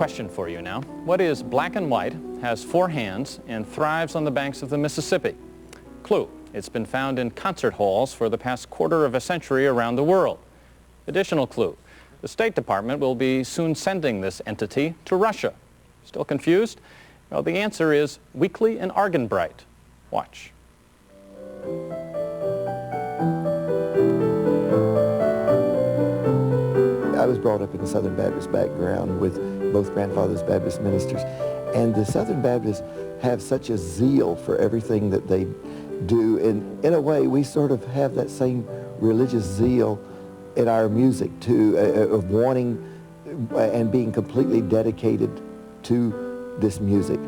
question for you now. What is black and white, has 4 hands, and thrives on the banks of the Mississippi? Clue, it's been found in concert halls for the past quarter of a century around the world. Additional clue, the State Department will be soon sending this entity to Russia. Still confused? Well, the answer is Weekley and Arganbright. Watch. I was brought up in a Southern Baptist background with both grandfathers Baptist ministers, and the Southern Baptists have such a zeal for everything that they do, and in a way we sort of have that same religious zeal in our music too, of wanting and being completely dedicated to this music.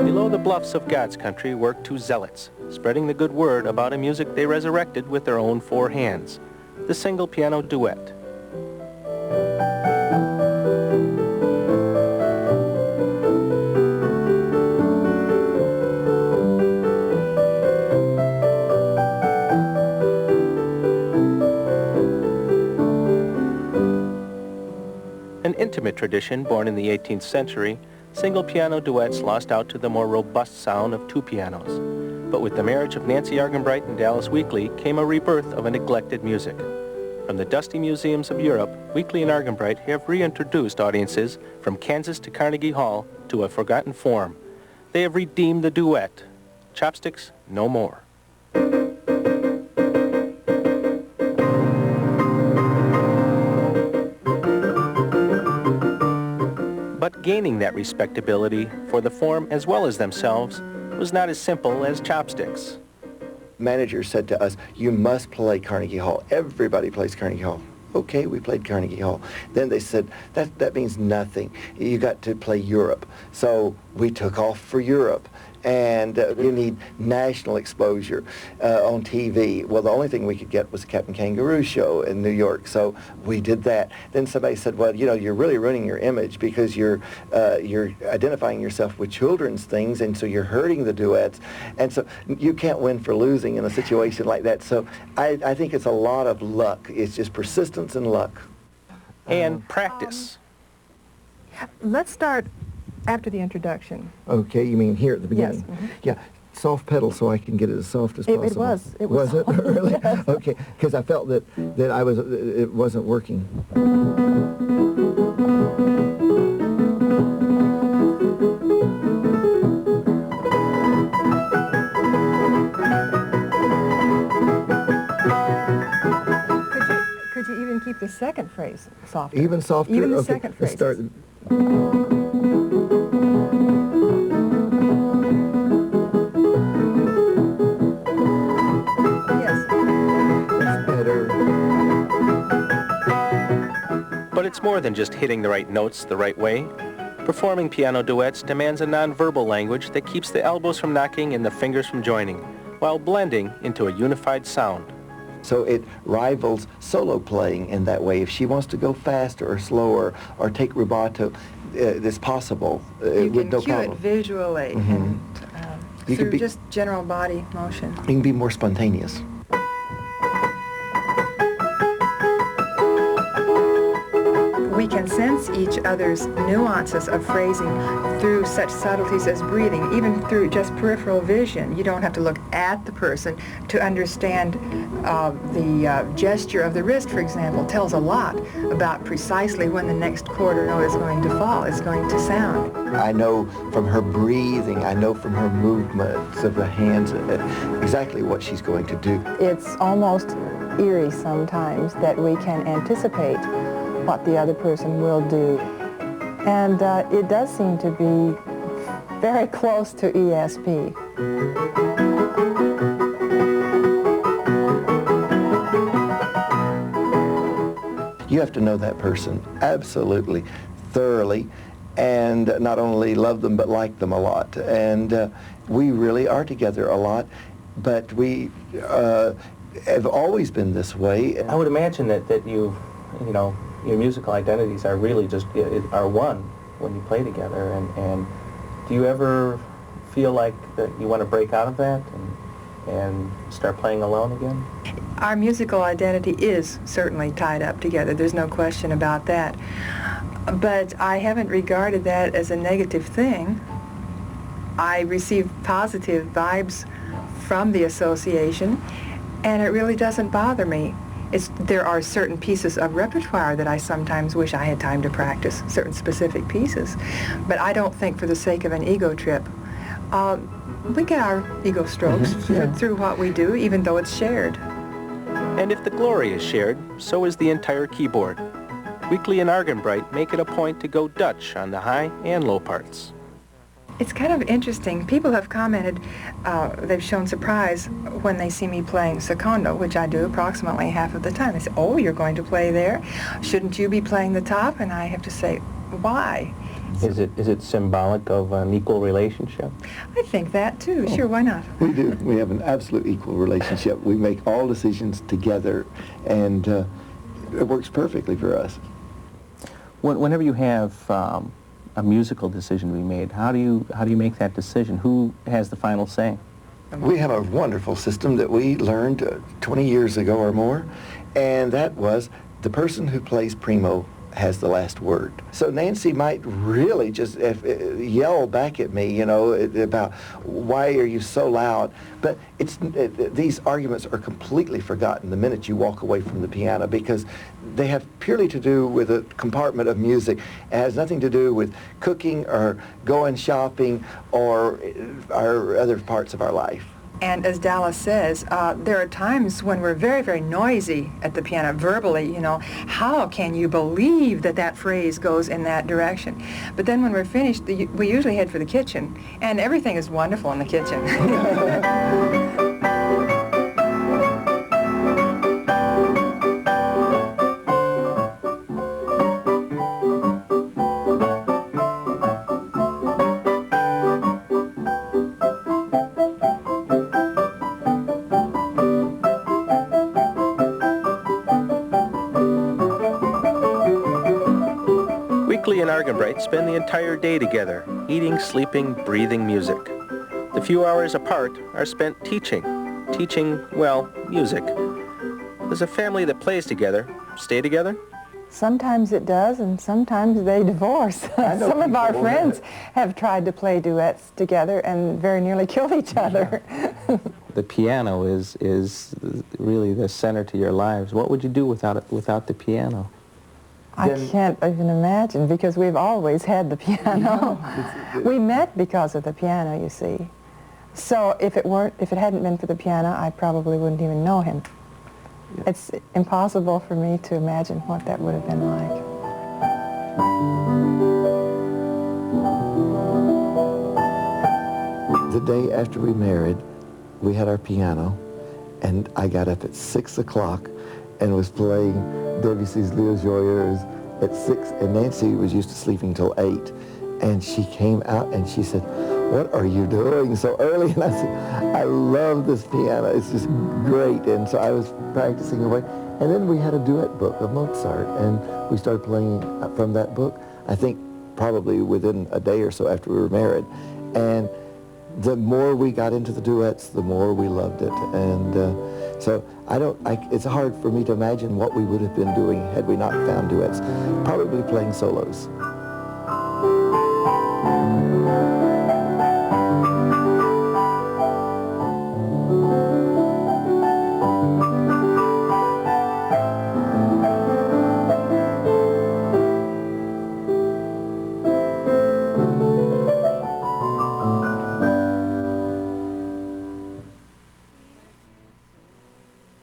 Below the bluffs of God's country work 2 zealots, spreading the good word about a music they resurrected with their own 4 hands, the single piano duet. An intimate tradition born in the 18th century, single piano duets lost out to the more robust sound of 2 pianos. But with the marriage of Nancy Arganbright and Dallas Weekley came a rebirth of a neglected music. From the dusty museums of Europe, Weekley and Arganbright have reintroduced audiences from Kansas to Carnegie Hall to a forgotten form. They have redeemed the duet. Chopsticks, no more. But gaining that respectability for the form as well as themselves was not as simple as chopsticks. Manager said to us, you must play Carnegie Hall. Everybody plays Carnegie Hall. Okay, we played Carnegie Hall. Then they said, that means nothing. You got to play Europe. So we took off for Europe. And you need national exposure on TV. Well, the only thing we could get was the Captain Kangaroo show in New York, so we did that. Then somebody said, well, you know, you're really ruining your image because you're identifying yourself with children's things, and so you're hurting the duets. And so you can't win for losing in a situation like that. So I think it's a lot of luck. It's just persistence and luck. And practice. Let's start after the introduction. Okay, you mean here at the beginning? Yes. Mm-hmm. Yeah, soft pedal so I can get it as soft as possible. It was. Was it really? Yes. Okay, because I felt that it wasn't working. Could you even keep the second phrase softer? Even softer? Even the okay, second phrase. Let's start. But it's more than just hitting the right notes the right way. Performing piano duets demands a nonverbal language that keeps the elbows from knocking and the fingers from joining, while blending into a unified sound. So it rivals solo playing in that way. If she wants to go faster or slower or take rubato, it's possible you with no can cue problem. it visually and through just general body motion. You can be more spontaneous. We can sense each other's nuances of phrasing through such subtleties as breathing, even through just peripheral vision. You don't have to look at the person to understand the gesture of the wrist, for example, tells a lot about precisely when the next chord or note is going to fall, is going to sound. I know from her breathing, I know from her movements of the hands exactly what she's going to do. It's almost eerie sometimes that we can anticipate what the other person will do. And it does seem to be very close to ESP. You have to know that person absolutely, thoroughly, and not only love them but like them a lot. And we really are together a lot, but we have always been this way. I would imagine that you know, your musical identities are really just are one when you play together. And do you ever feel like that you want to break out of that and start playing alone again? Our musical identity is certainly tied up together. There's no question about that. But I haven't regarded that as a negative thing. I receive positive vibes from the association, and it really doesn't bother me. There are certain pieces of repertoire that I sometimes wish I had time to practice, certain specific pieces. But I don't think for the sake of an ego trip. We get our ego strokes through what we do, even though it's shared. And if the glory is shared, so is the entire keyboard. Weekley and Arganbright make it a point to go Dutch on the high and low parts. It's kind of interesting. People have commented, they've shown surprise when they see me playing secondo, which I do approximately half of the time. They say, oh, you're going to play there? Shouldn't you be playing the top? And I have to say, why? Is it symbolic of an equal relationship? I think that too. Sure, why not? We do. We have an absolute equal relationship. We make all decisions together, and it works perfectly for us. Whenever you have a musical decision to be made, how do you make that decision? Who has the final say? We have a wonderful system that we learned 20 years ago or more, and that was the person who plays primo has the last word. So Nancy might really just yell back at me, you know, about why are you so loud? But these arguments are completely forgotten the minute you walk away from the piano, because they have purely to do with a compartment of music. It has nothing to do with cooking or going shopping or our other parts of our life. And as Dallas says, there are times when we're very, very noisy at the piano, verbally, you know, how can you believe that that phrase goes in that direction? But then when we're finished, we usually head for the kitchen, and everything is wonderful in the kitchen. Weekley and Arganbright spend the entire day together, eating, sleeping, breathing music. The few hours apart are spent teaching, well, music. Does a family that plays together stay together? Sometimes it does, and sometimes they divorce. Some of our friends have tried to play duets together and very nearly killed each other. The piano is really the center to your lives. What would you do without the piano? I can't even imagine, because we've always had the piano. We met because of the piano, you see. So if it hadn't been for the piano, I probably wouldn't even know him. It's impossible for me to imagine what that would have been like. The day after we married, we had our piano, and I got up at 6 o'clock and was playing Debussy's Les Joyeux at 6, and Nancy was used to sleeping till 8, and she came out and she said, "What are you doing so early?" And I said, "I love this piano. It's just great." And so I was practicing away, and then we had a duet book of Mozart, and we started playing from that book, I think probably within a day or so after we were married. And the more we got into the duets, the more we loved it. And so it's hard for me to imagine what we would have been doing had we not found duets. Probably playing solos.